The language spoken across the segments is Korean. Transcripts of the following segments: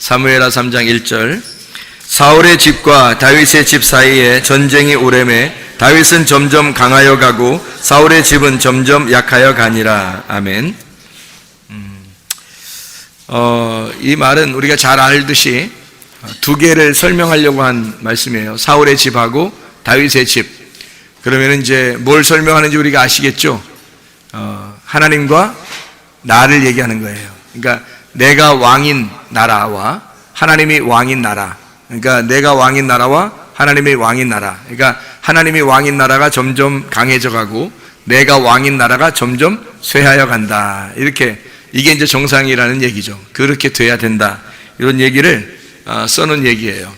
사무엘하 3장 1절. 사울의 집과 다윗의 집 사이에 전쟁이 오래매 다윗은 점점 강하여 가고 사울의 집은 점점 약하여 가니라. 아멘. 이 말은 우리가 잘 알듯이 두 개를 설명하려고 한 말씀이에요. 사울의 집하고 다윗의 집. 그러면 이제 뭘 설명하는지 우리가 아시겠죠? 하나님과 나를 얘기하는 거예요. 그러니까 내가 왕인 나라와 하나님이 왕인 나라. 그러니까 내가 왕인 나라와 하나님이 왕인 나라. 그러니까 하나님이 왕인 나라가 점점 강해져 가고 내가 왕인 나라가 점점 쇠하여 간다. 이게 이제 정상이라는 얘기죠. 그렇게 돼야 된다. 이런 얘기를 써놓은 얘기예요.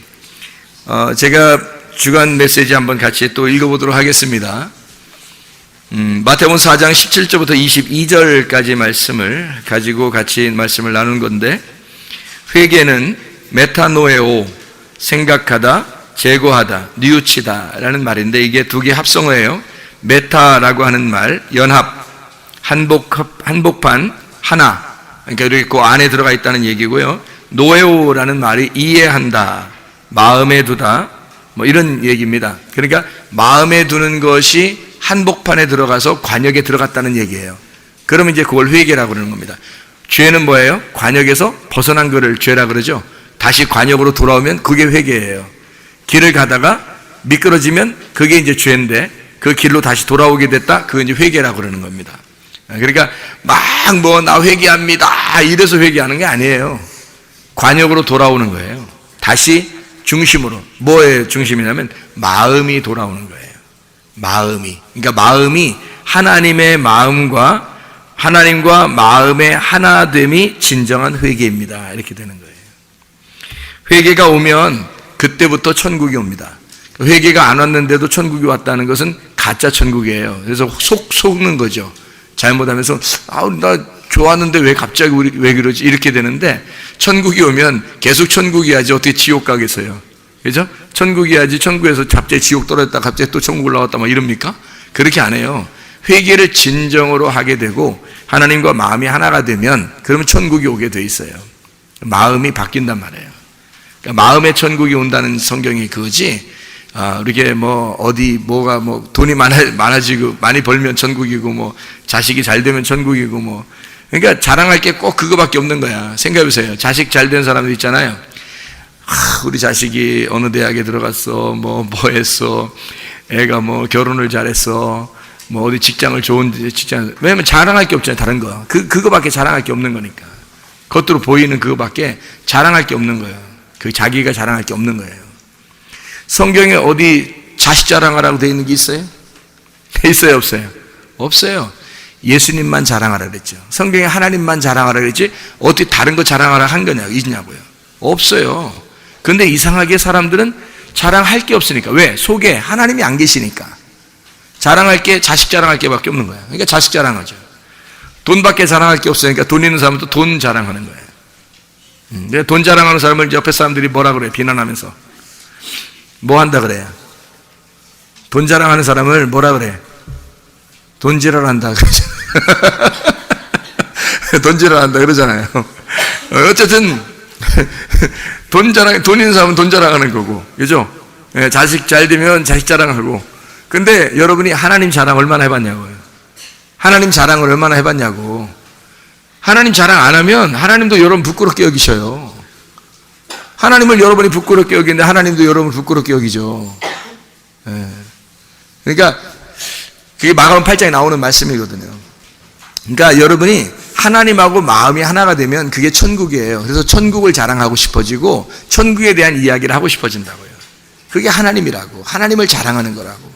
제가 주간 메시지 한번 같이 또 읽어보도록 하겠습니다. 마태복음 4장 17절부터 22절까지 말씀을 가지고 같이 말씀을 나눈 건데, 회개는 메타노에오, 생각하다, 제거하다, 뉘우치다 라는 말인데, 이게 두 개 합성어예요. 메타라고 하는 말, 연합, 한복판, 하나, 그러니까 이렇게 그 안에 들어가 있다는 얘기고요. 노에오라는 말이 이해한다, 마음에 두다, 뭐 이런 얘기입니다. 그러니까 마음에 두는 것이 한복판에 들어가서 관역에 들어갔다는 얘기예요. 그러면 이제 그걸 회개라고 그러는 겁니다. 죄는 뭐예요? 관역에서 벗어난 거를 죄라 그러죠. 다시 관역으로 돌아오면 그게 회개예요. 길을 가다가 미끄러지면 그게 이제 죄인데, 그 길로 다시 돌아오게 됐다, 그게 이제 회개라고 그러는 겁니다. 그러니까 막 나 회개합니다 이래서 회개하는 게 아니에요. 관역으로 돌아오는 거예요. 다시 중심으로. 뭐의 중심이냐면 마음이 돌아오는 거예요. 마음이. 그러니까 마음이 하나님의 마음과 하나님과 마음의 하나됨이 진정한 회개입니다. 이렇게 되는 거예요. 회개가 오면 그때부터 천국이 옵니다. 회개가 안 왔는데도 천국이 왔다는 것은 가짜 천국이에요. 그래서 속는 거죠. 잘못하면서 나 좋았는데 왜 갑자기 왜 그러지? 이렇게 되는데, 천국이 오면 계속 천국이야지 어떻게 지옥 가겠어요? 그죠? 천국이야지 천국에서 갑자기 지옥 떨어졌다 갑자기 또 천국 올라왔다 막 이럽니까? 그렇게 안 해요. 회개를 진정으로 하게 되고 하나님과 마음이 하나가 되면 그러면 천국이 오게 돼 있어요. 마음이 바뀐단 말이에요. 그러니까 마음의 천국이 온다는 성경이 그거지, 이렇게 돈이 많아지고 많이 벌면 천국이고 자식이 잘 되면 천국이고 그러니까 자랑할 게 꼭 그거밖에 없는 거야. 생각해보세요. 자식 잘 된 사람들 있잖아요. 우리 자식이 어느 대학에 들어갔어, 뭐 했어, 애가 결혼을 잘했어, 어디 직장을 좋은 직장, 왜냐면 자랑할 게 없잖아요. 다른 거. 그거밖에 자랑할 게 없는 거니까. 겉으로 보이는 그거밖에 자랑할 게 없는 거예요. 자기가 자랑할 게 없는 거예요. 성경에 어디 자식 자랑하라고 되어 있는 게 있어요? 있어요, 없어요? 없어요. 예수님만 자랑하라 그랬죠. 성경에 하나님만 자랑하라 그랬지 어떻게 다른 거 자랑하라 한 거냐고, 있냐고요. 없어요. 근데 이상하게 사람들은 자랑할 게 없으니까. 왜? 속에 하나님이 안 계시니까. 자랑할 게, 자식 자랑할 게 밖에 없는 거야. 그러니까 자식 자랑하죠. 돈밖에 자랑할 게 없으니까 돈 있는 사람은 또 돈 자랑하는 거예요. 근데 돈 자랑하는 사람을 옆에 사람들이 뭐라 그래? 비난하면서. 뭐 한다 그래요? 돈 자랑하는 사람을 뭐라 그래? 돈지랄 한다 그러죠. 돈지랄 한다 그러잖아요. 어쨌든 돈 있는 사람은 돈 자랑하는 거고, 그죠? 자식 잘 되면 자식 자랑하고. 근데 여러분이 하나님 자랑 얼마나 해봤냐고요. 하나님 자랑을 얼마나 해봤냐고. 하나님 자랑 안 하면 하나님도 여러분 부끄럽게 여기셔요. 하나님을 여러분이 부끄럽게 여기는데 하나님도 여러분을 부끄럽게 여기죠. 그러니까 그게 마가복음 8장에 나오는 말씀이거든요. 그러니까 여러분이 하나님하고 마음이 하나가 되면 그게 천국이에요. 그래서 천국을 자랑하고 싶어지고 천국에 대한 이야기를 하고 싶어진다고요. 그게 하나님이라고. 하나님을 자랑하는 거라고.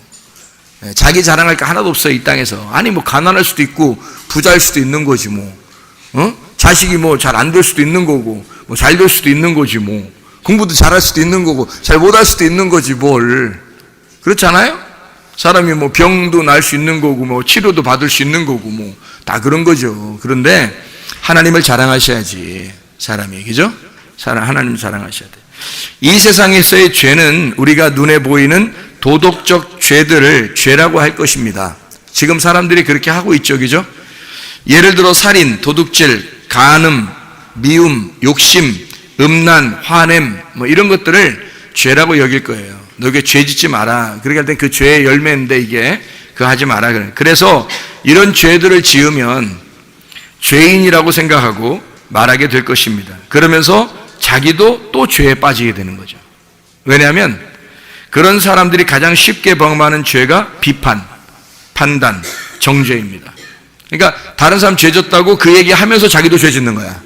자기 자랑할 게 하나도 없어요, 이 땅에서. 아니 가난할 수도 있고 부자일 수도 있는 거지 자식이 잘 안 될 수도 있는 거고 잘 될 수도 있는 거지 공부도 잘할 수도 있는 거고 잘 못할 수도 있는 거지 뭘. 그렇잖아요? 사람이 병도 날 수 있는 거고 치료도 받을 수 있는 거고 다 그런 거죠. 그런데 하나님을 자랑하셔야지 사람이, 그죠? 하나님 자랑하셔야 돼. 이 세상에서의 죄는 우리가 눈에 보이는 도덕적 죄들을 죄라고 할 것입니다. 지금 사람들이 그렇게 하고 있죠, 그죠? 예를 들어 살인, 도둑질, 간음, 미움, 욕심, 음란, 화냄 뭐 이런 것들을 죄라고 여길 거예요. 너게 죄 짓지 마라. 그렇게 할 때 그 죄의 열매인데 이게 그거 하지 마라. 그래서 이런 죄들을 지으면 죄인이라고 생각하고 말하게 될 것입니다. 그러면서 자기도 또 죄에 빠지게 되는 거죠. 왜냐하면 그런 사람들이 가장 쉽게 범하는 죄가 비판, 판단, 정죄입니다. 그러니까 다른 사람 죄 졌다고 그 얘기하면서 자기도 죄 짓는 거야.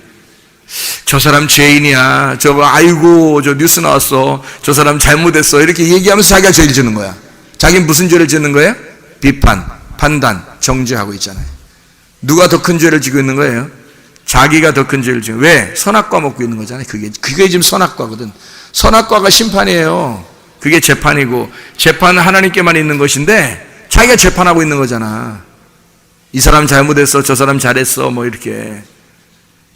저 사람 죄인이야. 저거 아이고 저 뉴스 나왔어. 저 사람 잘못했어. 이렇게 얘기하면서 자기가 죄를 짓는 거야. 자기는 무슨 죄를 짓는 거예요? 비판, 판단, 정죄하고 있잖아요. 누가 더 큰 죄를 지고 있는 거예요? 자기가 더 큰 죄를 지고. 왜? 선악과 먹고 있는 거잖아요. 그게 지금 선악과거든. 선악과가 심판이에요. 그게 재판이고, 재판은 하나님께만 있는 것인데 자기가 재판하고 있는 거잖아. 이 사람 잘못했어, 저 사람 잘했어, 뭐 이렇게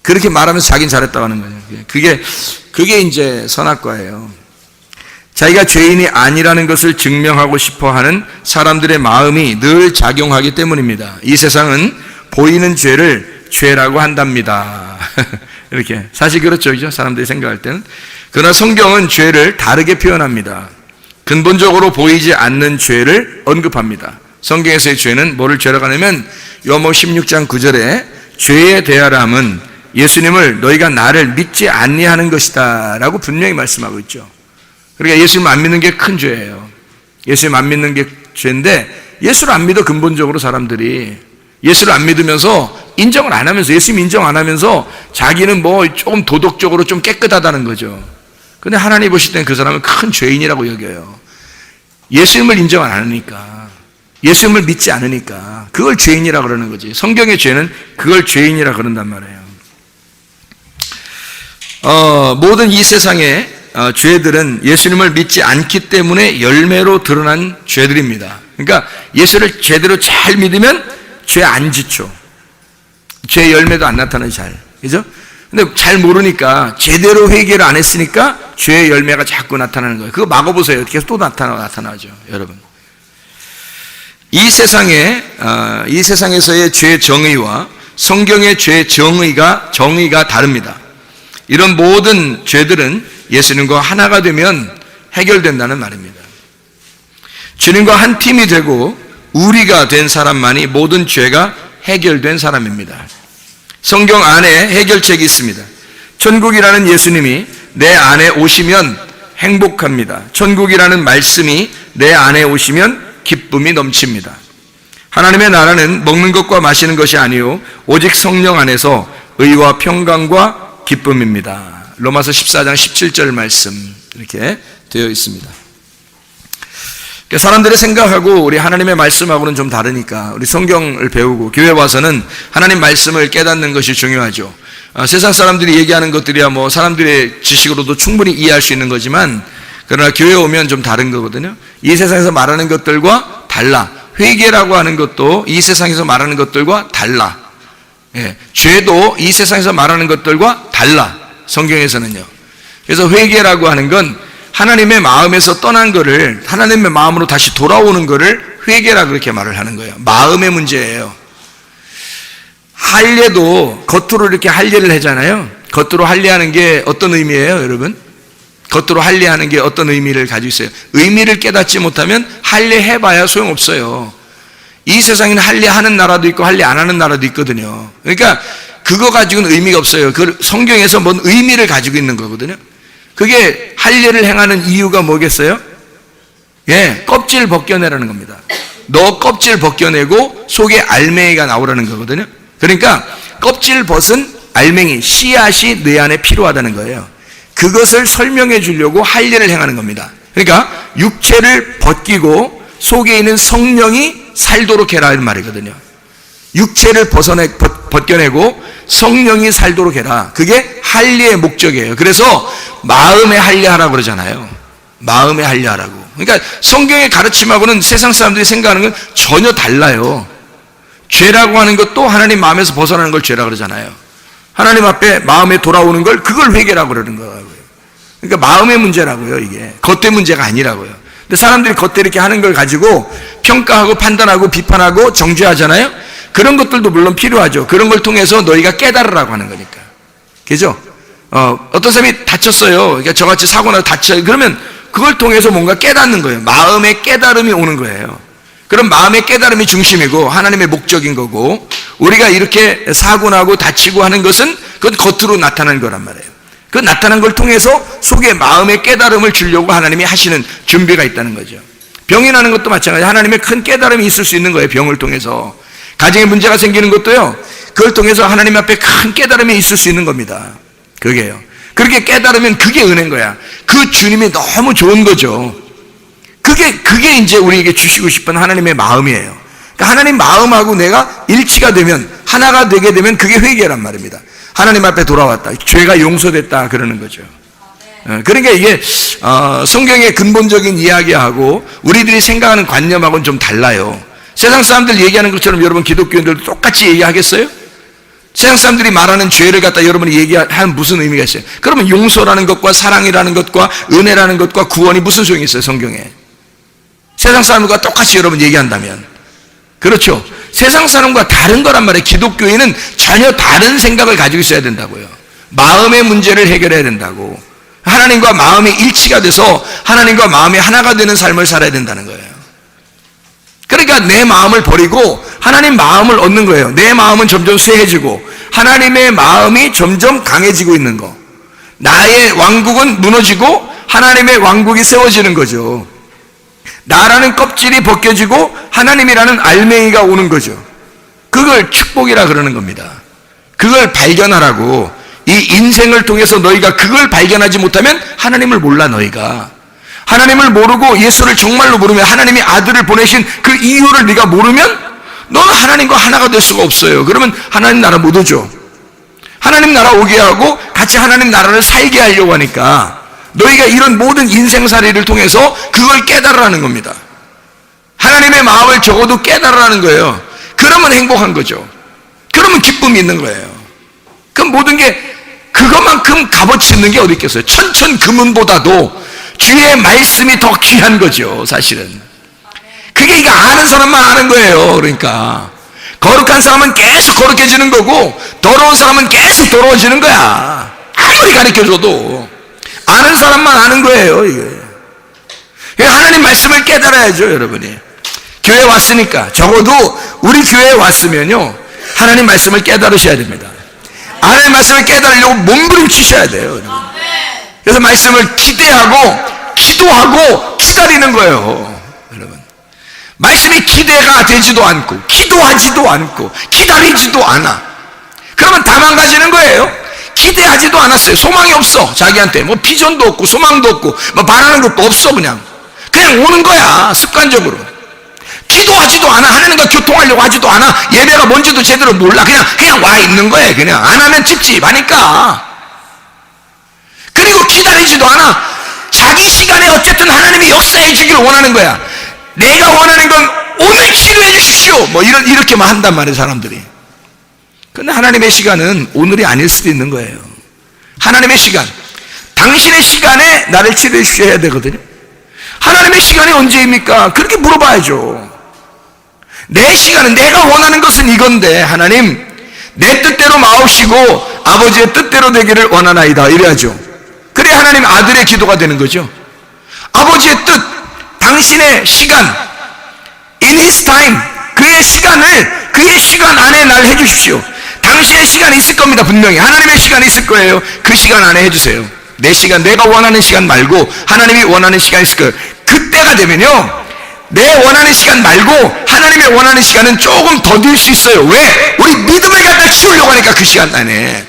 그렇게 말하면서 자기는 잘했다고 하는 거예요. 그게 이제 선악과예요. 자기가 죄인이 아니라는 것을 증명하고 싶어 하는 사람들의 마음이 늘 작용하기 때문입니다. 이 세상은 보이는 죄를 죄라고 한답니다. 이렇게. 사실 그렇죠. 그죠? 사람들이 생각할 때는. 그러나 성경은 죄를 다르게 표현합니다. 근본적으로 보이지 않는 죄를 언급합니다. 성경에서의 죄는 뭐를 죄라고 하냐면 요한복음 16장 9절에 죄에 대하람은 예수님을 너희가 나를 믿지 아니하는 것이다 라고 분명히 말씀하고 있죠. 그러니까 예수님 안 믿는 게 큰 죄예요. 예수님 안 믿는 게 죄인데 예수를 안 믿어. 근본적으로 사람들이 예수를 안 믿으면서 인정을 안 하면서, 예수님 인정 안 하면서 자기는 뭐 조금 도덕적으로 좀 깨끗하다는 거죠. 근데 하나님 보실 때는 그 사람은 큰 죄인이라고 여겨요. 예수님을 인정 안 하니까, 예수님을 믿지 않으니까 그걸 죄인이라고 그러는 거지. 성경의 죄는 그걸 죄인이라고 그런단 말이에요. 모든 이 세상의 죄들은 예수님을 믿지 않기 때문에 열매로 드러난 죄들입니다. 그러니까 예수를 제대로 잘 믿으면 죄 안 짓죠. 죄 열매도 안 나타나요. 잘. 그죠? 근데 잘 모르니까, 제대로 회개를 안 했으니까 죄의 열매가 자꾸 나타나는 거예요. 그거 막아보세요. 계속 또 나타나죠. 여러분. 이 세상에서의 죄 정의와 성경의 죄 정의가 다릅니다. 이런 모든 죄들은 예수님과 하나가 되면 해결된다는 말입니다. 주님과 한 팀이 되고 우리가 된 사람만이 모든 죄가 해결된 사람입니다. 성경 안에 해결책이 있습니다. 천국이라는 예수님이 내 안에 오시면 행복합니다. 천국이라는 말씀이 내 안에 오시면 기쁨이 넘칩니다. 하나님의 나라는 먹는 것과 마시는 것이 아니요 오직 성령 안에서 의와 평강과 기쁨입니다. 로마서 14장 17절 말씀 이렇게 되어 있습니다. 사람들의 생각하고 우리 하나님의 말씀하고는 좀 다르니까 우리 성경을 배우고 교회 와서는 하나님 말씀을 깨닫는 것이 중요하죠. 세상 사람들이 얘기하는 것들이야 뭐 사람들의 지식으로도 충분히 이해할 수 있는 거지만, 그러나 교회 오면 좀 다른 거거든요. 이 세상에서 말하는 것들과 달라. 회개라고 하는 것도 이 세상에서 말하는 것들과 달라. 죄도 이 세상에서 말하는 것들과 달라. 성경에서는요. 그래서 회개라고 하는 건 하나님의 마음에서 떠난 거를 하나님의 마음으로 다시 돌아오는 거를 회개라 그렇게 말을 하는 거예요. 마음의 문제예요. 할례도 겉으로 이렇게 할례를 하잖아요. 겉으로 할례하는 게 어떤 의미예요, 여러분? 겉으로 할례하는 게 어떤 의미를 가지고 있어요? 의미를 깨닫지 못하면 할례해봐야 소용없어요. 이 세상에는 할례하는 나라도 있고 할례 안 하는 나라도 있거든요. 그러니까 그거 가지고는 의미가 없어요. 그 성경에서 뭔 의미를 가지고 있는 거거든요. 그게 할례를 행하는 이유가 뭐겠어요? 껍질 벗겨내라는 겁니다. 너 껍질 벗겨내고 속에 알맹이가 나오라는 거거든요. 그러니까 껍질 벗은 알맹이, 씨앗이 내 안에 필요하다는 거예요. 그것을 설명해 주려고 할례를 행하는 겁니다. 그러니까 육체를 벗기고 속에 있는 성령이 살도록 해라 이런 말이거든요. 육체를 벗겨내고 성령이 살도록 해라. 그게 할례의 목적이에요. 그래서 마음에 할례하라고 그러잖아요. 마음에 할례하라고. 그러니까 성경의 가르침하고는 세상 사람들이 생각하는 건 전혀 달라요. 죄라고 하는 것도 하나님 마음에서 벗어나는 걸 죄라고 그러잖아요. 하나님 앞에 마음에 돌아오는 걸 그걸 회개라고 그러는 거예요. 그러니까 마음의 문제라고요. 이게 겉의 문제가 아니라고요. 근데 사람들이 겉에 이렇게 하는 걸 가지고 평가하고 판단하고 비판하고 정죄하잖아요. 그런 것들도 물론 필요하죠. 그런 걸 통해서 너희가 깨달으라고 하는 거니까. 그죠? 어떤 사람이 다쳤어요. 그러니까 저같이 사고 나서 다쳐요. 그러면 그걸 통해서 뭔가 깨닫는 거예요. 마음의 깨달음이 오는 거예요. 그럼 마음의 깨달음이 중심이고 하나님의 목적인 거고, 우리가 이렇게 사고 나고 다치고 하는 것은 그건 겉으로 나타나는 거란 말이에요. 그 나타난 걸 통해서 속에 마음의 깨달음을 주려고 하나님이 하시는 준비가 있다는 거죠. 병이 나는 것도 마찬가지예요. 하나님의 큰 깨달음이 있을 수 있는 거예요. 병을 통해서. 가정에 문제가 생기는 것도요, 그걸 통해서 하나님 앞에 큰 깨달음이 있을 수 있는 겁니다. 그게요. 그렇게 깨달으면 그게 은혜인 거야. 그 주님이 너무 좋은 거죠. 그게 이제 우리에게 주시고 싶은 하나님의 마음이에요. 그러니까 하나님 마음하고 내가 일치가 되면, 하나가 되게 되면 그게 회개란 말입니다. 하나님 앞에 돌아왔다. 죄가 용서됐다. 그러는 거죠. 그러니까 이게 성경의 근본적인 이야기하고 우리들이 생각하는 관념하고는 좀 달라요. 세상 사람들 얘기하는 것처럼 여러분 기독교인들도 똑같이 얘기하겠어요? 세상 사람들이 말하는 죄를 갖다 여러분이 얘기하면 무슨 의미가 있어요? 그러면 용서라는 것과 사랑이라는 것과 은혜라는 것과 구원이 무슨 소용이 있어요, 성경에? 세상 사람과 똑같이 여러분 얘기한다면. 그렇죠. 세상 사람과 다른 거란 말이에요. 기독교인은 전혀 다른 생각을 가지고 있어야 된다고요. 마음의 문제를 해결해야 된다고. 하나님과 마음이 일치가 돼서 하나님과 마음이 하나가 되는 삶을 살아야 된다는 거예요. 그러니까 내 마음을 버리고 하나님 마음을 얻는 거예요. 내 마음은 점점 쇠해지고 하나님의 마음이 점점 강해지고 있는 거. 나의 왕국은 무너지고 하나님의 왕국이 세워지는 거죠. 나라는 껍질이 벗겨지고 하나님이라는 알맹이가 오는 거죠. 그걸 축복이라 그러는 겁니다. 그걸 발견하라고. 이 인생을 통해서 너희가 그걸 발견하지 못하면 하나님을 몰라. 너희가 하나님을 모르고 예수를 정말로 모르면, 하나님이 아들을 보내신 그 이유를 네가 모르면 너는 하나님과 하나가 될 수가 없어요. 그러면 하나님 나라 못 오죠. 하나님 나라 오게 하고 같이 하나님 나라를 살게 하려고 하니까 너희가 이런 모든 인생살이를 통해서 그걸 깨달으라는 겁니다. 하나님의 마음을 적어도 깨달으라는 거예요. 그러면 행복한 거죠. 그러면 기쁨이 있는 거예요. 그럼 모든 게 그것만큼 값어치 있는 게 어디 있겠어요? 천천 금은보다도 주의 말씀이 더 귀한 거죠, 사실은. 그게 이거 아는 사람만 아는 거예요. 그러니까 거룩한 사람은 계속 거룩해지는 거고 더러운 사람은 계속 더러워지는 거야. 아무리 가르쳐줘도 아는 사람만 아는 거예요, 이게. 하나님 말씀을 깨달아야죠, 여러분이. 교회 왔으니까, 적어도 우리 교회에 왔으면요, 하나님 말씀을 깨달으셔야 됩니다. 하나님 말씀을 깨달으려고 몸부림치셔야 돼요, 여러분. 그래서 말씀을 기대하고 기도하고 기다리는 거예요, 여러분. 말씀이 기대가 되지도 않고 기도하지도 않고 기다리지도 않아. 그러면 다 망가지는 거예요. 기대하지도 않았어요. 소망이 없어. 자기한테 뭐 비전도 없고 소망도 없고 뭐 바라는 것도 없어. 그냥 오는 거야, 습관적으로. 기도하지도 않아. 하나님과 교통하려고 하지도 않아. 예배가 뭔지도 제대로 몰라. 그냥 와 있는 거예요. 그냥 안 하면 찝찝하니까. 그리고 기다리지도 않아. 자기 시간에 어쨌든 하나님이 역사해 주기를 원하는 거야. 내가 원하는 건 오늘 치료해 주십시오. 뭐 이렇게만 한단 말이에요, 사람들이. 근데 하나님의 시간은 오늘이 아닐 수도 있는 거예요. 하나님의 시간, 당신의 시간에 나를 치료해 주셔야 되거든요. 하나님의 시간이 언제입니까? 그렇게 물어봐야죠. 내 시간은, 내가 원하는 것은 이건데 하나님, 내 뜻대로 마옵시고 아버지의 뜻대로 되기를 원하나이다, 이래야죠. 그래야 하나님 아들의 기도가 되는 거죠. 아버지의 뜻, 당신의 시간, in his time, 그의 시간을 그의 시간 안에 날 해주십시오. 당신의 시간이 있을 겁니다. 분명히 하나님의 시간이 있을 거예요. 그 시간 안에 해주세요. 내 시간, 내가 원하는 시간 말고 하나님이 원하는 시간이 있을 거예요. 그때가 되면요, 내 원하는 시간 말고 하나님의 원하는 시간은 조금 더딜 수 있어요. 왜? 우리 믿음을 갖다 키우려고 하니까. 그 시간 안에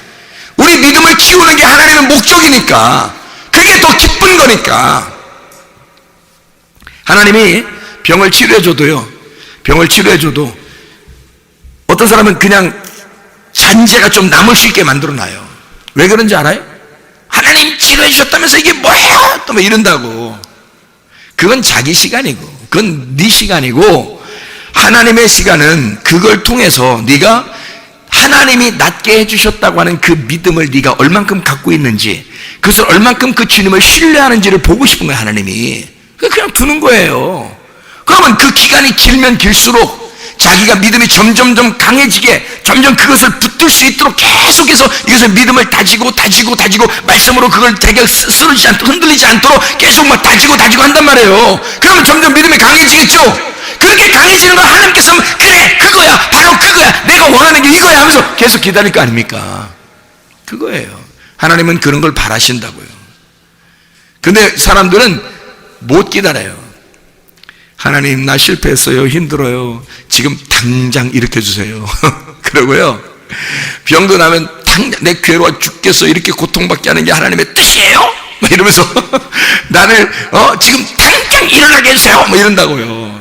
우리 믿음을 키우는 게 하나님의 목적이니까. 그게 더 기쁜 거니까. 하나님이 병을 치료해줘도요, 병을 치료해줘도 어떤 사람은 그냥 잔재가 좀 남을 수 있게 만들어놔요. 왜 그런지 알아요? 하나님 치료해 주셨다면서 이게 뭐예요? 또 뭐 이런다고. 그건 자기 시간이고 그건 네 시간이고, 하나님의 시간은 그걸 통해서 네가 하나님이 낫게 해주셨다고 하는 그 믿음을 네가 얼만큼 갖고 있는지, 그것을 얼만큼 그 주님을 신뢰하는지를 보고 싶은 거예요, 하나님이. 그냥 두는 거예요. 그러면 그 기간이 길면 길수록 자기가 믿음이 점점점 강해지게 점점 그것을 붙들 수 있도록 계속해서 이것을 믿음을 다지고 말씀으로 그걸 되게 쓰러지지 않도록 흔들리지 않도록 계속 막 다지고 한단 말이에요. 그러면 점점 믿음이 강해지겠죠. 그렇게 강해지는 걸 하나님께서 그래 그거야 바로 그거야 내가 원하는 게 이거야 하면서 계속 기다릴 거 아닙니까? 그거예요. 하나님은 그런 걸 바라신다고요. 근데 사람들은 못 기다려요. 하나님 나 실패했어요. 힘들어요. 지금 당장 일으켜주세요. 그러고요. 병도 나면 당장 내 괴로워 죽겠어. 이렇게 고통받게 하는 게 하나님의 뜻이에요? 막 이러면서 나를 지금 당장 일어나게 해주세요. 뭐 이런다고요.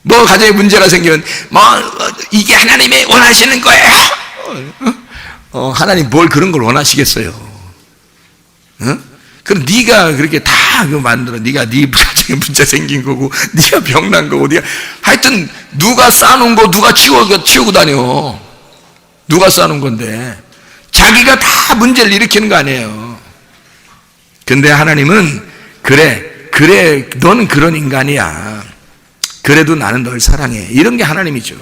뭐 가정에 문제가 생기면 이게 하나님이 원하시는 거예요. 하나님 뭘 그런 걸 원하시겠어요? 그럼 네가 그렇게 다 만들어. 네가 네 가정에 문제 생긴 거고, 네가 병난 거고, 네가 하여튼 누가 쌓아놓은 거 누가 치우고 다녀. 누가 쌓아놓은 건데 자기가 다 문제를 일으키는 거 아니에요. 근데 하나님은 그래 너는 그런 인간이야. 그래도 나는 널 사랑해. 이런 게 하나님이죠.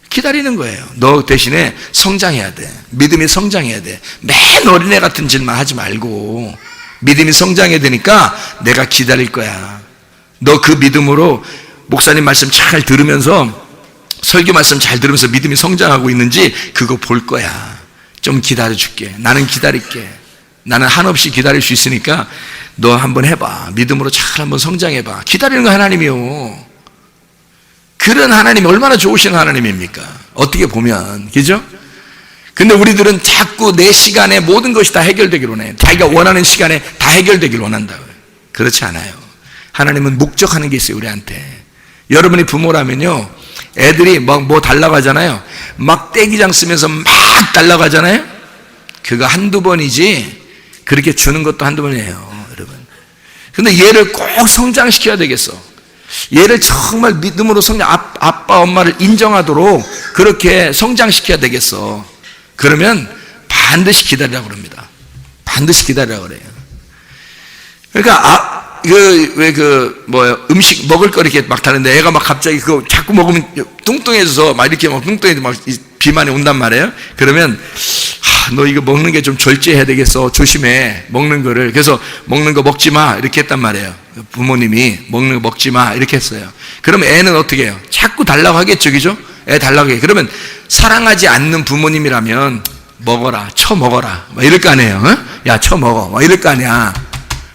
기다리는 거예요. 너 대신에 성장해야 돼. 믿음이 성장해야 돼. 맨 어린애 같은 짓만 하지 말고 믿음이 성장해야 되니까 내가 기다릴 거야. 너 그 믿음으로 목사님 말씀 잘 들으면서 설교 말씀 잘 들으면서 믿음이 성장하고 있는지 그거 볼 거야. 좀 기다려줄게. 나는 기다릴게. 나는 한없이 기다릴 수 있으니까 너 한번 해봐. 믿음으로 잘 한번 성장해봐. 기다리는 거 하나님이요. 그런 하나님이 얼마나 좋으신 하나님입니까? 어떻게 보면, 그죠? 근데 우리들은 자꾸 내 시간에 모든 것이 다 해결되길 원해요. 자기가 원하는 시간에 다 해결되길 원한다고요. 그렇지 않아요. 하나님은 목적하는 게 있어요, 우리한테. 여러분이 부모라면요, 애들이 뭐 달라고 하잖아요. 막 떼기장 쓰면서 막 달라고 하잖아요. 그거 한두 번이지, 그렇게 주는 것도 한두 번이에요, 여러분. 근데 얘를 꼭 성장시켜야 되겠어. 얘를 정말 믿음으로 아빠 엄마를 인정하도록 그렇게 성장시켜야 되겠어. 그러면 반드시 기다리라고 그럽니다. 반드시 기다리라고 그래요. 그러니까 음식 먹을 거 이렇게 막 다는데 애가 막 갑자기 그거 자꾸 먹으면 뚱뚱해져서 막 이렇게 막 뚱뚱해져 막 비만이 온단 말이에요. 그러면 너 이거 먹는 게 좀 절제해야 되겠어. 조심해. 먹는 거를. 그래서 먹는 거 먹지 마. 이렇게 했단 말이에요. 부모님이 먹는 거 먹지 마. 이렇게 했어요. 그러면 애는 어떻게 해요? 자꾸 달라고 하겠죠. 그죠? 애 달라고 해. 그러면 사랑하지 않는 부모님이라면 먹어라. 쳐먹어라. 막 이럴 거 아니에요. 야, 쳐먹어. 막 이럴 거 아니야.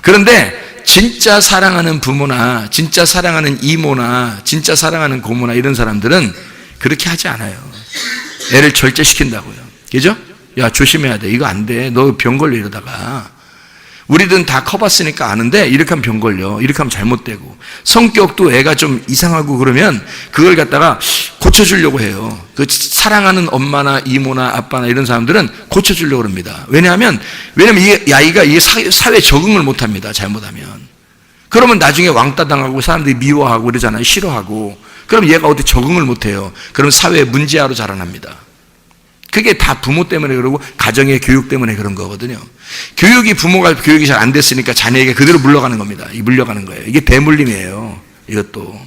그런데 진짜 사랑하는 부모나 진짜 사랑하는 이모나 진짜 사랑하는 고모나 이런 사람들은 그렇게 하지 않아요. 애를 절제시킨다고요. 그죠? 야, 조심해야 돼. 이거 안 돼. 너 병 걸려 이러다가. 우리들은 다 커봤으니까 아는데 이렇게 하면 병 걸려. 이렇게 하면 잘못되고. 성격도 애가 좀 이상하고 그러면 그걸 갖다가 고쳐주려고 해요. 그 사랑하는 엄마나 이모나 아빠나 이런 사람들은 고쳐주려고 합니다. 왜냐하면 이 아이가 이 사회에 적응을 못합니다. 잘못하면. 그러면 나중에 왕따 당하고 사람들이 미워하고 그러잖아요. 싫어하고. 그럼 얘가 어디 적응을 못해요. 그럼 사회의 문제아로 자라납니다. 그게 다 부모 때문에 그러고 가정의 교육 때문에 그런 거거든요. 부모가 교육이 잘 안 됐으니까 자녀에게 그대로 물러가는 겁니다. 물려가는 거예요. 이게 대물림이에요. 이것도.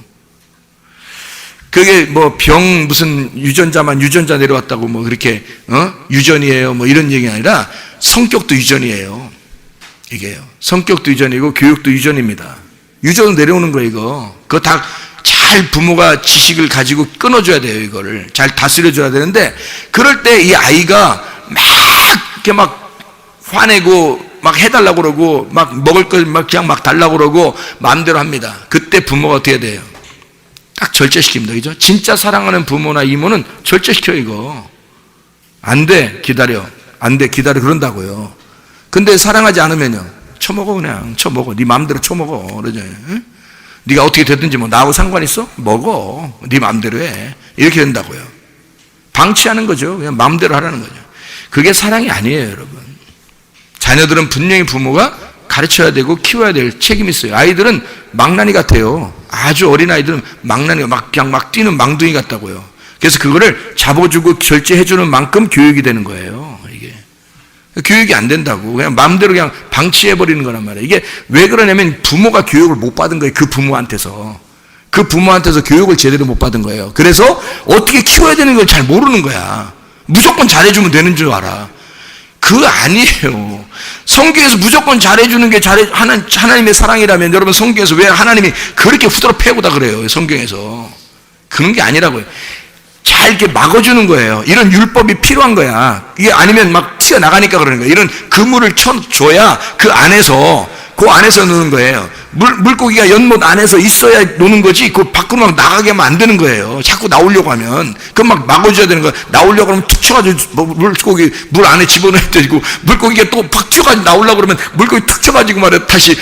그게 무슨 유전자 내려왔다고 그렇게 유전이에요. 이런 얘기가 아니라 성격도 유전이에요. 이게요. 성격도 유전이고 교육도 유전입니다. 유전은 내려오는 거예요, 이거. 그거 다 잘 부모가 지식을 가지고 끊어줘야 돼요, 이거를. 잘 다스려줘야 되는데, 그럴 때 이 아이가 이렇게 화내고, 해달라고 그러고, 먹을 걸 그냥 달라고 그러고, 마음대로 합니다. 그때 부모가 어떻게 돼요? 딱 절제시킵니다, 그죠? 진짜 사랑하는 부모나 이모는 절제시켜요, 이거. 안 돼, 기다려. 안 돼, 기다려. 그런다고요. 근데 사랑하지 않으면요. 쳐먹어, 그냥. 쳐먹어. 네 마음대로 쳐먹어. 그러죠. 응? 네가 어떻게 됐든지 나하고 상관 있어? 먹어. 네 마음대로 해. 이렇게 된다고요. 방치하는 거죠. 그냥 마음대로 하라는 거죠. 그게 사랑이 아니에요, 여러분. 자녀들은 분명히 부모가 가르쳐야 되고 키워야 될 책임이 있어요. 아이들은 망나니 같아요. 아주 어린 아이들은 망나니가 그냥 뛰는 망둥이 같다고요. 그래서 그거를 잡아주고 절제해주는 만큼 교육이 되는 거예요. 이게. 교육이 안 된다고. 그냥 마음대로 그냥 방치해버리는 거란 말이에요. 이게 왜 그러냐면 부모가 교육을 못 받은 거예요. 그 부모한테서. 그 부모한테서 교육을 제대로 못 받은 거예요. 그래서 어떻게 키워야 되는 걸 잘 모르는 거야. 무조건 잘해주면 되는 줄 알아. 그거 아니에요. 성경에서 무조건 잘해주는 게 하나님의 사랑이라면 여러분 성경에서 왜 하나님이 그렇게 후드러 패고다 그래요? 성경에서. 그런 게 아니라고요. 잘 이렇게 막아주는 거예요. 이런 율법이 필요한 거야. 이게 아니면 막 튀어나가니까 그러는 거예요. 이런 그물을 쳐줘야 그 안에서 노는 거예요. 물고기가 연못 안에서 있어야 노는 거지, 그 밖으로 막 나가게 하면 안 되는 거예요. 자꾸 나오려고 하면. 그럼 막 막아줘야 되는 거야. 나오려고 하면 툭 쳐가지고 물고기 물 안에 집어넣어야 되고, 물고기가 또 팍 튀어가지고 나오려고 그러면 물고기 툭 쳐가지고 말이야. 다시,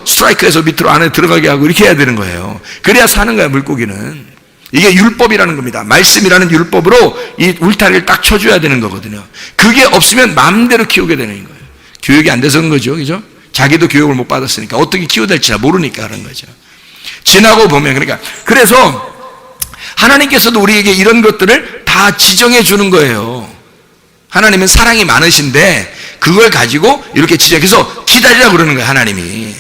스트라이크해서 밑으로 안에 들어가게 하고 이렇게 해야 되는 거예요. 그래야 사는 거야, 물고기는. 이게 율법이라는 겁니다. 말씀이라는 율법으로 이 울타리를 딱 쳐줘야 되는 거거든요. 그게 없으면 마음대로 키우게 되는 거예요. 교육이 안 돼서 그런 거죠. 그죠? 자기도 교육을 못 받았으니까 어떻게 키워야 될지 잘 모르니까 그런 거죠. 지나고 보면 그래서 하나님께서도 우리에게 이런 것들을 다 지정해 주는 거예요. 하나님은 사랑이 많으신데 그걸 가지고 이렇게 지정해서 기다리라 그러는 거예요. 하나님이.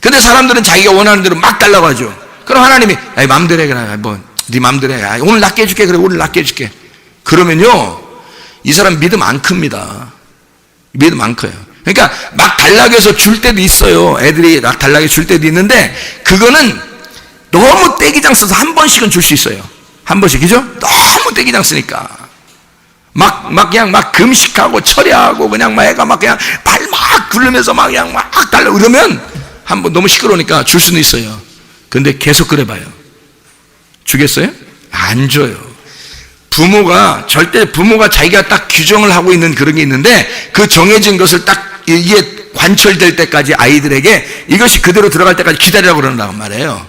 근데 사람들은 자기가 원하는 대로 막 달라고 하죠. 그럼 하나님이 마음대로 해. 네 마음대로 해. 오늘 낫게 해줄게. 그래, 오늘 낫게 해줄게. 그러면요 이 사람 믿음 안 큽니다. 믿음 안 커요. 그러니까 막 달라고 해서 줄 때도 있어요. 애들이 막 달라고 줄 때도 있는데 그거는 너무 떼기장 써서 한 번씩은 줄 수 있어요. 한 번씩, 그죠? 너무 떼기장 쓰니까 그냥 막 금식하고 철야하고 그냥 막 애가 막 그냥 발 막 굴르면서 막 그냥 막 달라고 그러면 한 번 너무 시끄러우니까 줄 수는 있어요. 근데 계속 그래봐요. 주겠어요? 안 줘요. 부모가 자기가 딱 규정을 하고 있는 그런 게 있는데 그 정해진 것을 딱 이게 관철될 때까지 아이들에게 이것이 그대로 들어갈 때까지 기다리라고 그런다고 말이에요.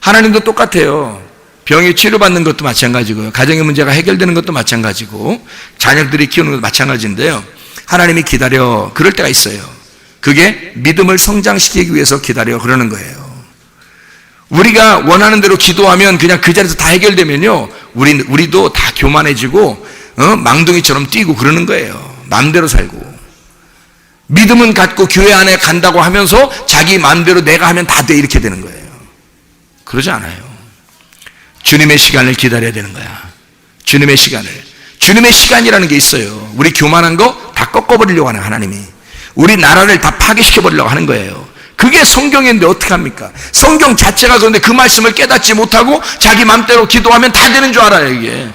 하나님도 똑같아요. 병이 치료받는 것도 마찬가지고요. 가정의 문제가 해결되는 것도 마찬가지고 자녀들이 키우는 것도 마찬가지인데요. 하나님이 기다려 그럴 때가 있어요. 그게 믿음을 성장시키기 위해서 기다려 그러는 거예요. 우리가 원하는 대로 기도하면 그냥 그 자리에서 다 해결되면요 우리도 다 교만해지고 망둥이처럼 뛰고 그러는 거예요. 마음대로 살고. 믿음은 갖고 교회 안에 간다고 하면서 자기 마음대로 내가 하면 다 돼 이렇게 되는 거예요. 그러지 않아요. 주님의 시간을 기다려야 되는 거야. 주님의 시간이라는 게 있어요. 우리 교만한 거 다 꺾어버리려고 하는 하나님이 우리 나라를 다 파괴시켜버리려고 하는 거예요. 그게 성경인데 어떡합니까? 성경 자체가 그런데 그 말씀을 깨닫지 못하고 자기 맘대로 기도하면 다 되는 줄 알아요. 이게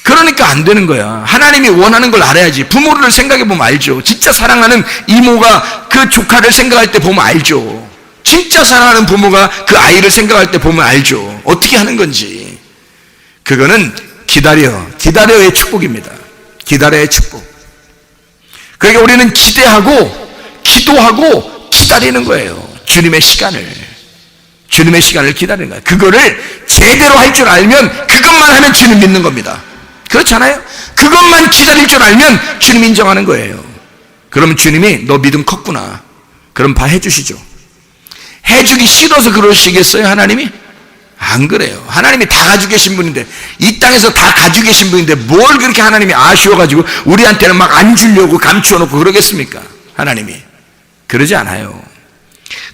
그러니까 안 되는 거야. 하나님이 원하는 걸 알아야지. 부모를 생각해 보면 알죠. 진짜 사랑하는 이모가 그 조카를 생각할 때 보면 알죠. 진짜 사랑하는 부모가 그 아이를 생각할 때 보면 알죠. 어떻게 하는 건지. 그거는 기다려의 축복입니다. 기다려의 축복. 그러니까 우리는 기대하고 기도하고 기다리는 거예요. 주님의 시간을 기다리는 거예요. 그거를 제대로 할 줄 알면 그것만 하면 주님 믿는 겁니다. 그렇잖아요? 그것만 기다릴 줄 알면 주님 인정하는 거예요. 그러면 주님이 너 믿음 컸구나. 그럼 다 해주시죠. 해주기 싫어서 그러시겠어요? 하나님이? 안 그래요. 하나님이 다 가지고 계신 분인데, 이 땅에서 다 가지고 계신 분인데 뭘 그렇게 하나님이 아쉬워가지고 우리한테는 막 안 주려고 감추어놓고 그러겠습니까? 하나님이 그러지 않아요.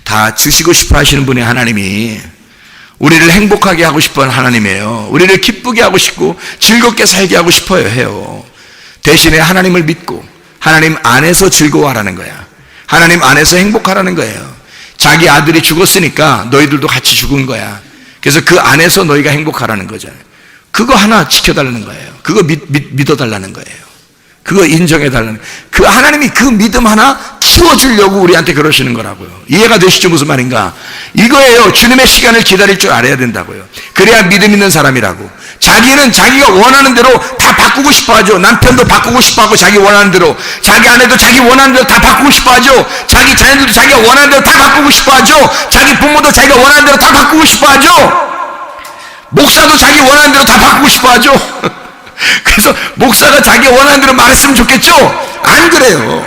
다 주시고 싶어 하시는 분의 하나님이 우리를 행복하게 하고 싶어 하는 하나님이에요. 우리를 기쁘게 하고 싶고 즐겁게 살게 하고 싶어요 해요. 대신에 하나님을 믿고 하나님 안에서 즐거워하라는 거야. 하나님 안에서 행복하라는 거예요. 자기 아들이 죽었으니까 너희들도 같이 죽은 거야. 그래서 그 안에서 너희가 행복하라는 거잖아요. 그거 하나 지켜달라는 거예요. 그거 믿어달라는 거예요. 그거 인정해달라는, 그 하나님이 그 믿음 하나 키워주려고 우리한테 그러시는 거라고요. 이해가 되시죠? 무슨 말인가? 이거예요. 주님의 시간을 기다릴 줄 알아야 된다고요. 그래야 믿음 있는 사람이라고. 자기는 자기가 원하는 대로 다 바꾸고 싶어 하죠. 남편도 바꾸고 싶어 하고 자기 원하는 대로, 자기 아내도 자기 원하는 대로 다 바꾸고 싶어 하죠. 자기 자녀들도 자기가 원하는 대로 다 바꾸고 싶어 하죠. 자기 부모도 자기가 원하는 대로 다 바꾸고 싶어 하죠. 목사도 자기 원하는 대로 다 바꾸고 싶어 하죠. 그래서 목사가 자기 원하는 대로 말했으면 좋겠죠? 안 그래요.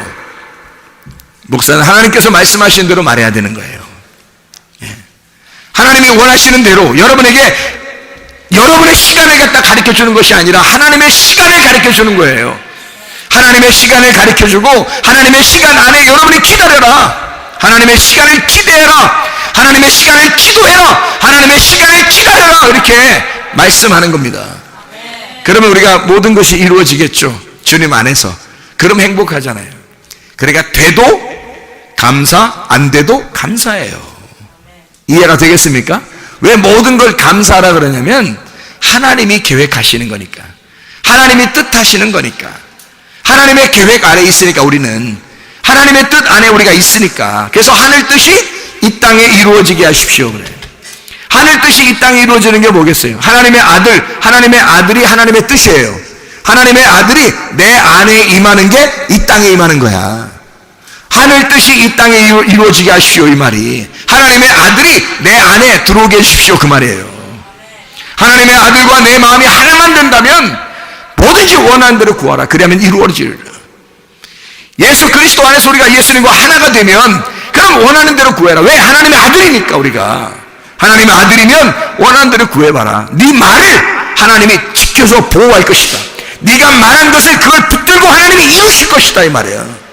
목사는 하나님께서 말씀하시는 대로 말해야 되는 거예요. 하나님이 원하시는 대로 여러분에게 여러분의 시간을 갖다 가르쳐 주는 것이 아니라 하나님의 시간을 가르쳐 주는 거예요. 하나님의 시간을 가르쳐 주고 하나님의 시간 안에 여러분이 기다려라. 하나님의 시간을 기대해라. 하나님의 시간을 기도해라, 하나님의 시간을 기다려라, 이렇게 말씀하는 겁니다. 그러면 우리가 모든 것이 이루어지겠죠, 주님 안에서. 그럼 행복하잖아요. 그러니까 돼도 감사, 안 돼도 감사해요. 이해가 되겠습니까? 왜 모든 걸 감사하라 그러냐면 하나님이 계획하시는 거니까, 하나님이 뜻하시는 거니까, 하나님의 계획 아래 있으니까, 우리는 하나님의 뜻 안에 우리가 있으니까. 그래서 하늘 뜻이 이 땅에 이루어지게 하십시오 그래요. 하늘 뜻이 이 땅에 이루어지는 게 뭐겠어요? 하나님의 아들, 하나님의 아들이 하나님의 뜻이에요. 하나님의 아들이 내 안에 임하는 게 이 땅에 임하는 거야. 하늘 뜻이 이 땅에 이루어지게 하십시오, 이 말이. 하나님의 아들이 내 안에 들어오게 해주십시오, 그 말이에요. 하나님의 아들과 내 마음이 하나만 된다면 뭐든지 원하는 대로 구하라, 그러면 이루어지리라. 예수 그리스도 안에서 우리가 예수님과 하나가 되면 그럼 원하는 대로 구해라. 왜? 하나님의 아들이니까. 우리가 하나님의 아들이면 원하는 대로 구해봐라. 네 말을 하나님이 지켜서 보호할 것이다. 네가 말한 것을 그걸 붙들고 하나님이 이루실 것이다, 이 말이에요.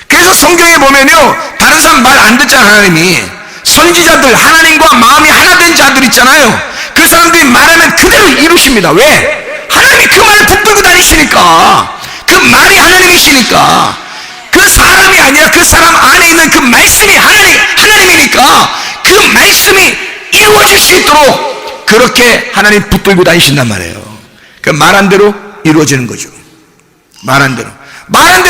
그래서 성경에 보면요, 다른 사람 말 안 듣잖아. 하나님이 선지자들, 하나님과 마음이 하나 된 자들 있잖아요. 그 사람들이 말하면 그대로 이루십니다. 왜? 하나님이 그 말을 붙들고 다니시니까. 그 말이 하나님이시니까. 그 사람이 아니라 그 사람 안에 있는 그 말씀이 하나님이니까 그 말씀이 이루어질 수 있도록 그렇게 하나님 붙들고 다니신단 말이에요. 그 말한 대로 이루어지는 거죠. 말한 대로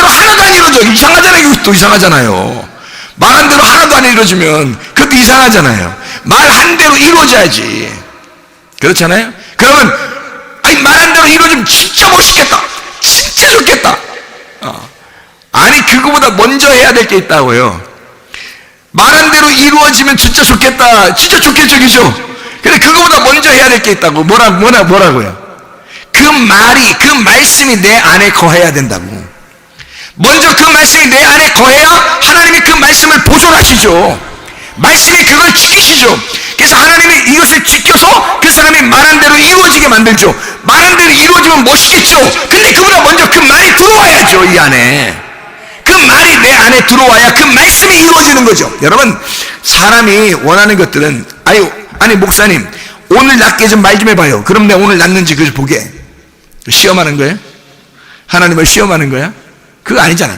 하나도 안 이루어져. 이상하잖아요. 이것도 이상하잖아요. 말한 대로 하나도 안 이루어지면 그것도 이상하잖아요. 말한 대로 이루어져야지. 그렇잖아요. 그러면 말한 대로 이루어지면 진짜 멋있겠다, 진짜 좋겠다. 아니, 그거보다 먼저 해야 될 게 있다고요. 말한 대로 이루어지면 진짜 좋겠다, 진짜 좋겠죠, 그죠? 근데 그거보다 먼저 해야 될 게 있다고. 뭐라고요? 그 말이, 그 말씀이 내 안에 거해야 된다고. 먼저 그 말씀이 내 안에 거해야 하나님이 그 말씀을 보존하시죠. 말씀이 그걸 지키시죠. 그래서 하나님이 이것을 지켜서 그 사람이 말한 대로 이루어지게 만들죠. 말한 대로 이루어지면 멋있겠죠. 근데 그보다 먼저 그 말이 들어와야죠, 이 안에. 그 말이 내 안에 들어와야 그 말씀이 이루어지는 거죠. 여러분, 사람이 원하는 것들은, 아니 목사님 오늘 낫게 좀 말 좀 해봐요. 그럼 내가 오늘 낫는지 그걸 보게. 시험하는 거예요? 하나님을 시험하는 거야? 그거 아니잖아.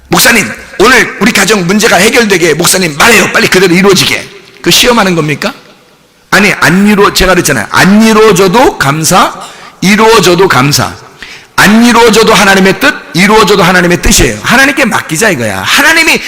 목사님 오늘 우리 가정 문제가 해결되게 목사님 말해요, 빨리 그대로 이루어지게. 그 시험하는 겁니까? 아니, 제가 그랬잖아요. 안 이루어져도 감사, 이루어져도 감사. 안 이루어져도 하나님의 뜻, 이루어져도 하나님의 뜻이에요. 하나님께 맡기자 이거야. 하나님이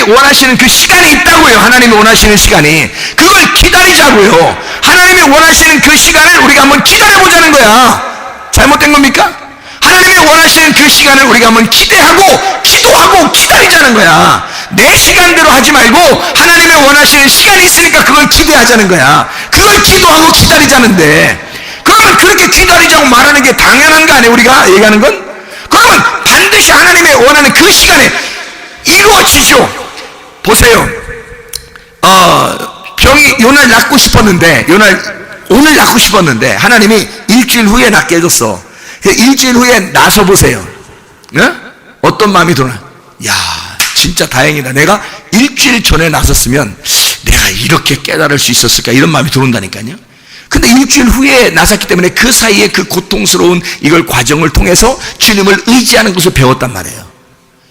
원하시는 그 시간이 있다고요. 하나님이 원하시는 시간이. 그걸 기다리자고요. 하나님이 원하시는 그 시간을 우리가 한번 기다려보자는 거야. 잘못된 겁니까? 하나님이 원하시는 그 시간을 우리가 한번 기대하고 기도하고 기다리자는 거야. 내 시간대로 하지 말고 하나님이 원하시는 시간이 있으니까 그걸 기대하자는 거야. 그걸 기도하고 기다리자는데, 그러면 그렇게 기다리자고 말하는 게 당연한 거 아니에요? 우리가 얘기하는 건? 그러면 반드시 하나님이 원하는 그 시간에 이루어지죠. 보세요. 병이 요날 낫고 싶었는데, 오늘 낫고 싶었는데 하나님이 일주일 후에 낫게 해줬어. 일주일 후에 나서 보세요. 네? 어떤 마음이 드나? 야, 진짜 다행이다. 내가 일주일 전에 나섰으면 내가 이렇게 깨달을 수 있었을까, 이런 마음이 들어온다니까요. 근데 일주일 후에 나섰기 때문에 그 사이에 그 고통스러운 이걸 과정을 통해서 주님을 의지하는 것을 배웠단 말이에요.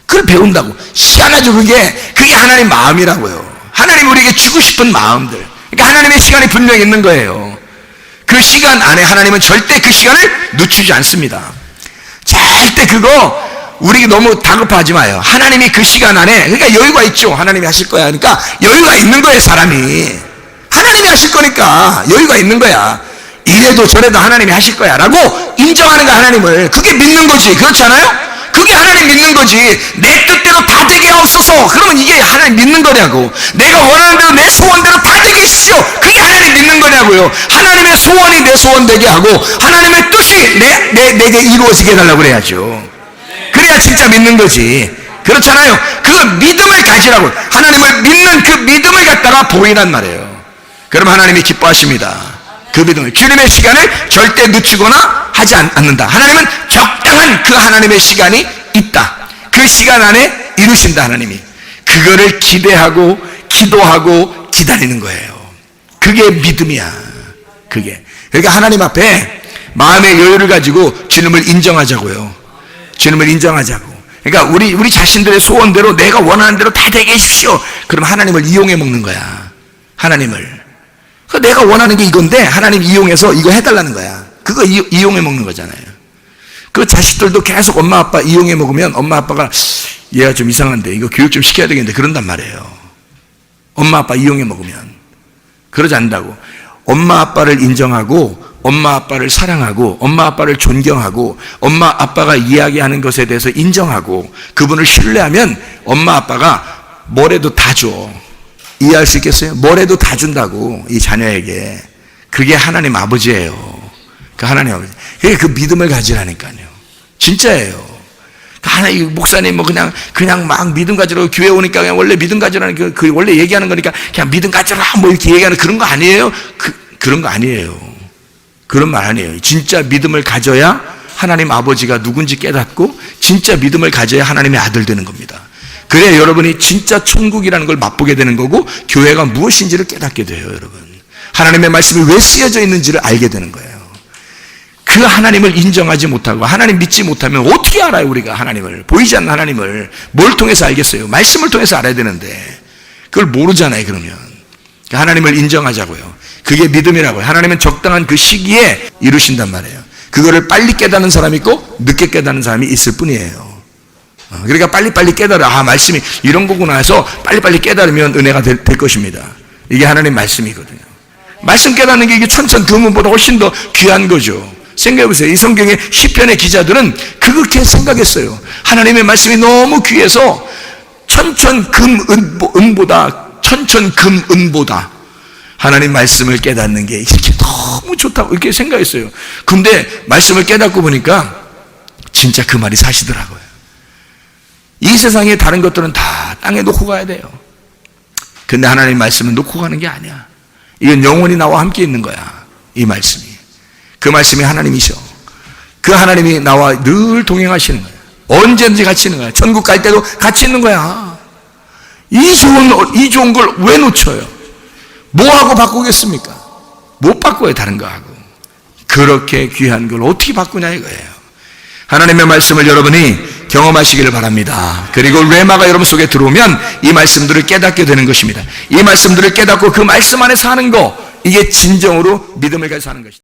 그걸 배운다고. 희한하죠. 그게 하나님 마음이라고요. 하나님 우리에게 주고 싶은 마음들. 그러니까 하나님의 시간이 분명히 있는 거예요. 그 시간 안에 하나님은 절대 그 시간을 늦추지 않습니다. 절대 그거 우리 너무 다급하지 마요. 하나님이 그 시간 안에, 그러니까 여유가 있죠. 하나님이 하실 거야. 그러니까 여유가 있는 거예요, 사람이. 하나님이 하실 거니까 여유가 있는 거야. 이래도 저래도 하나님이 하실 거야 라고 인정하는 거, 하나님을. 그게 믿는 거지. 그렇지 않아요? 그게 하나님 믿는 거지. 내 뜻대로 다 되게 하옵소서. 그러면 이게 하나님 믿는 거냐고. 내가 원하는 대로 내 소원대로 다 되게 해주십시오. 그게 하나님 믿는 거냐고요. 하나님의 소원이 내 소원 되게 하고 하나님의 뜻이 내게 이루어지게 해달라고 그래야죠. 그래야 진짜 믿는 거지. 그렇잖아요. 그 믿음을 가지라고. 하나님을 믿는 그 믿음을 갖다가 보이란 말이에요. 그럼 하나님이 기뻐하십니다. 그 믿음을. 주님의 시간을 절대 늦추거나 하지 않는다. 하나님은 적당한 그 하나님의 시간이 있다. 그 시간 안에 이루신다, 하나님이. 그거를 기대하고 기도하고 기다리는 거예요. 그게 믿음이야. 그게. 그러니까 하나님 앞에 마음의 여유를 가지고 주님을 인정하자고요. 주님을 인정하자고. 그러니까 우리 자신들의 소원대로 내가 원하는 대로 다 되게 해주십시오. 그럼 하나님을 이용해 먹는 거야. 하나님을. 내가 원하는 게 이건데 하나님 이용해서 이거 해달라는 거야. 그거 이용해 먹는 거잖아요. 그 자식들도 계속 엄마 아빠 이용해 먹으면 엄마 아빠가 얘가 좀 이상한데 이거 교육 좀 시켜야 되겠는데 그런단 말이에요. 엄마 아빠 이용해 먹으면. 그러지 않는다고. 엄마 아빠를 인정하고 엄마 아빠를 사랑하고 엄마 아빠를 존경하고 엄마 아빠가 이야기하는 것에 대해서 인정하고 그분을 신뢰하면 엄마 아빠가 뭐래도 다 줘. 이해할 수 있겠어요? 뭐래도 다 준다고 이 자녀에게. 그게 하나님 아버지예요. 그 하나님 아버지. 그게 그 믿음을 가지라니까요. 진짜예요. 하나님 목사님 뭐 그냥 막 믿음 가지라고 교회 오니까 그냥 원래 믿음 가지라는 그 원래 얘기하는 거니까 그냥 믿음 가지라 뭐 이렇게 얘기하는 그런 거 아니에요? 그런 거 아니에요. 그런 말 아니에요. 진짜 믿음을 가져야 하나님 아버지가 누군지 깨닫고 진짜 믿음을 가져야 하나님의 아들 되는 겁니다. 그래야 여러분이 진짜 천국이라는 걸 맛보게 되는 거고 교회가 무엇인지를 깨닫게 돼요. 여러분. 하나님의 말씀이 왜 쓰여져 있는지를 알게 되는 거예요. 그 하나님을 인정하지 못하고 하나님 믿지 못하면 어떻게 알아요? 우리가 하나님을. 보이지 않는 하나님을 뭘 통해서 알겠어요? 말씀을 통해서 알아야 되는데 그걸 모르잖아요. 그러면 하나님을 인정하자고요. 그게 믿음이라고요. 하나님은 적당한 그 시기에 이루신단 말이에요. 그거를 빨리 깨닫는 사람이 있고 늦게 깨닫는 사람이 있을 뿐이에요. 그러니까 빨리빨리 깨달아. 말씀이 이런 거구나 해서 빨리빨리 깨달으면 은혜가 될 것입니다. 이게 하나님 말씀이거든요. 말씀 깨닫는 게 이게 천천 금은보다 훨씬 더 귀한 거죠. 생각해보세요. 이 성경의 시편의 기자들은 그렇게 생각했어요. 하나님의 말씀이 너무 귀해서 천천 금은보다 하나님 말씀을 깨닫는 게 이렇게 너무 좋다고 이렇게 생각했어요. 근데 말씀을 깨닫고 보니까 진짜 그 말이 사시더라고요. 이 세상에 다른 것들은 다 땅에 놓고 가야 돼요. 근데 하나님 말씀은 놓고 가는 게 아니야. 이건 영원히 나와 함께 있는 거야. 이 말씀이. 그 말씀이 하나님이셔. 그 하나님이 나와 늘 동행하시는 거야. 언제든지 같이 있는 거야. 천국 갈 때도 같이 있는 거야. 이 좋은 걸 왜 놓쳐요? 뭐하고 바꾸겠습니까? 못 바꿔요. 다른 거하고. 그렇게 귀한 걸 어떻게 바꾸냐 이거예요. 하나님의 말씀을 여러분이 경험하시기를 바랍니다. 그리고 레마가 여러분 속에 들어오면 이 말씀들을 깨닫게 되는 것입니다. 이 말씀들을 깨닫고 그 말씀 안에 사는 거, 이게 진정으로 믿음을 가지고 사는 것입니다.